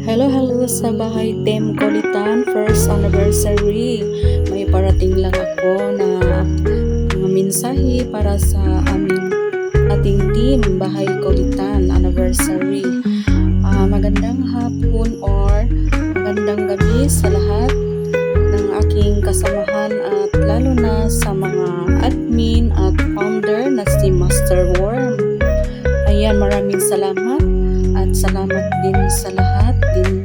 Hello sa bahay Team Kulitan, first anniversary. May parating lang ako na mga mensahe para sa ating team bahay Kulitan anniversary. Magandang hapon or magandang gabi sa lahat ng aking kasamahan at lalo na sa mga admin at founder na si Master Worm. Ayan, maraming salamat at salamat din sa lahat din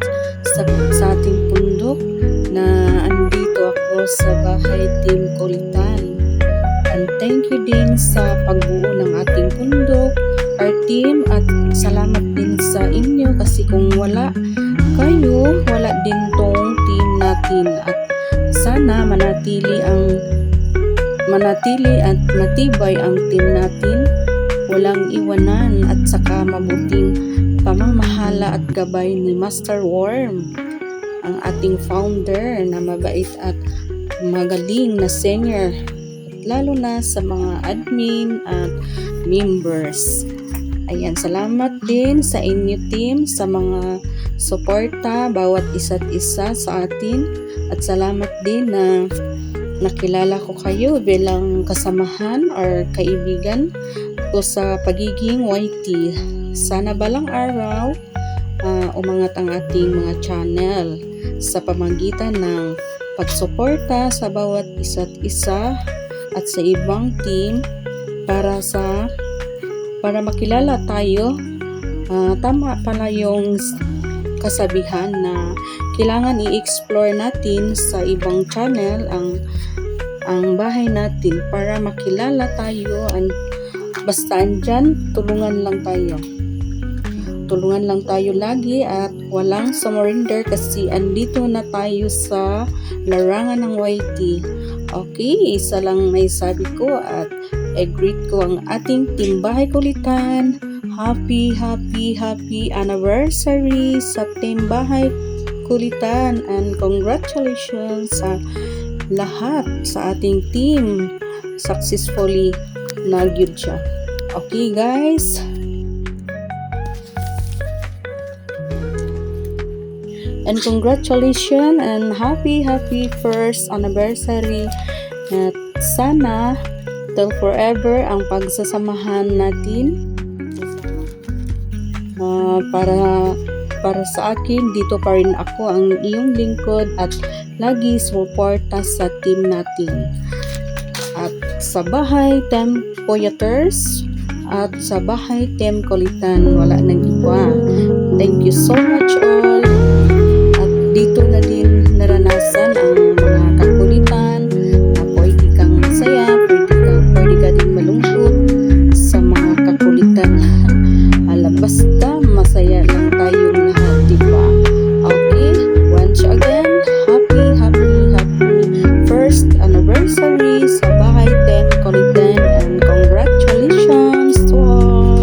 sa ating pundok na andito ako sa bahay Team Kulitan. And thank you din sa pagbuo ng ating pundok, our team, at salamat din sa inyo kasi kung wala kayo, wala din tong team natin at sana manatili at matibay ang team natin, walang iwanan at saka mabuting pamamahala at gabay ni Master Worm, ang ating founder na mabait at magaling na senior, lalo na sa mga admin at members. Ayan, salamat din sa inyo team sa mga suporta bawat isa't isa sa atin at salamat din na nakilala ko kayo bilang kasamahan or kaibigan ko sa pagiging YT. Sana balang araw umangat ang ating mga channel sa pamamagitan ng pagsuporta sa bawat isa't isa at sa ibang team para makilala tayo. Tama pala yung kasabihan na kailangan i-explore natin sa ibang channel ang bahay natin para makilala tayo. Basta andyan, tulungan lang tayo lagi at walang sumurinder kasi andito na tayo sa larangan ng YT. Okay, isa lang may sabi ko at i-greet ko ang ating team bahay Kulitan. Happy anniversary sa team bahay Kulitan and congratulations sa lahat sa ating team. Successfully nagyud siya. Okay guys, and congratulations and happy first anniversary at sana till forever ang pagsasamahan natin. Para sa akin, dito pa rin ako ang iyong lingkod at lagi suporta sa team natin. At sa bahay Team Poyaters at sa bahay Team Kulitan, wala nang iba. Thank you so much all. At dito na din naranasan ang mga kakulitan na pwede kang masaya, pwede ka din malungkot sa mga kakulitan. Basta masaya lang tayong lahat, diba? Okay, once again, happy first anniversary sa bahay Team Kulitan and congratulations to all.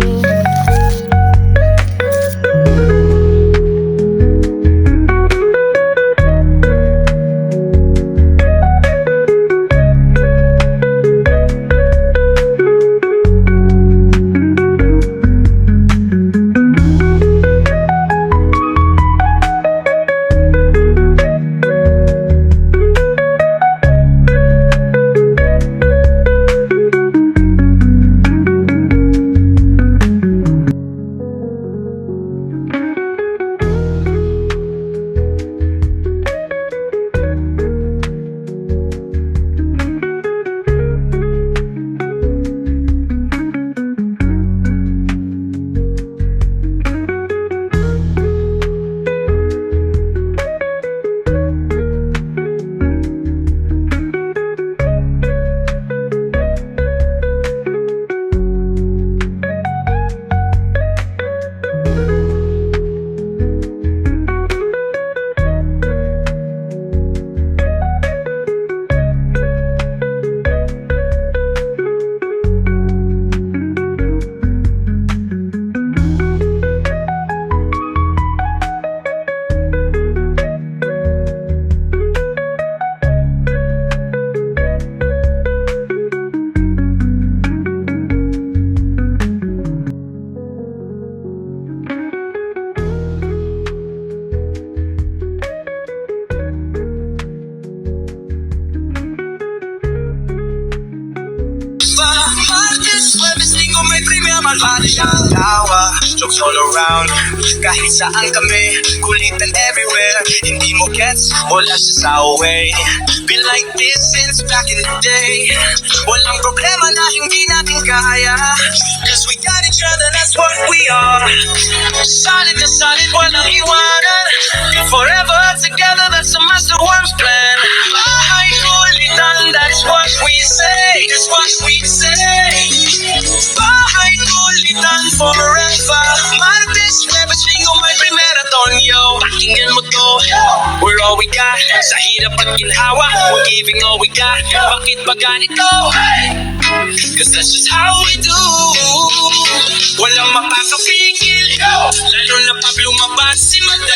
Pati ang tawa, jokes all around. Kahit saan kami, kulitan everywhere. Hindi mo gets, wala siya sa way. Been like this since back in the day. Walang problema na hindi natin kaya, cause we got each other, that's what we are. Solid na solid, walang iwanan. Forever together, that's the master one's plan. Bahay kulitan, that's what we say. That's what we say. Bahay kulitan forever. Martes, Webes, Linggo, may primera Tonyo. Pakinggan mo to, we're all we got. Sa hirap at ginhawa, we're giving all we got. Bakit ba ganito? Cause that's just how we do. Walang makakapigil, lalo na pag lumabas si Madam.